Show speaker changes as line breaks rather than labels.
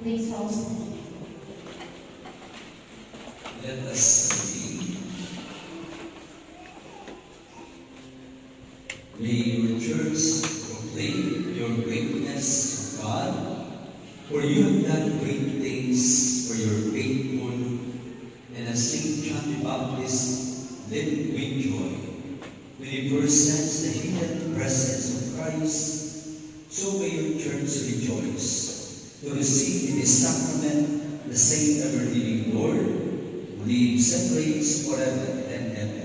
Please host.
Let us pray. May your church proclaim your greatness, God, for you have done great things for your faithful, and as St. John the Baptist lived with joy when he first sensed the hidden presence of Christ, so may your church rejoice to receive in his sacrament the same ever-living Lord, who lives and reigns forever and ever.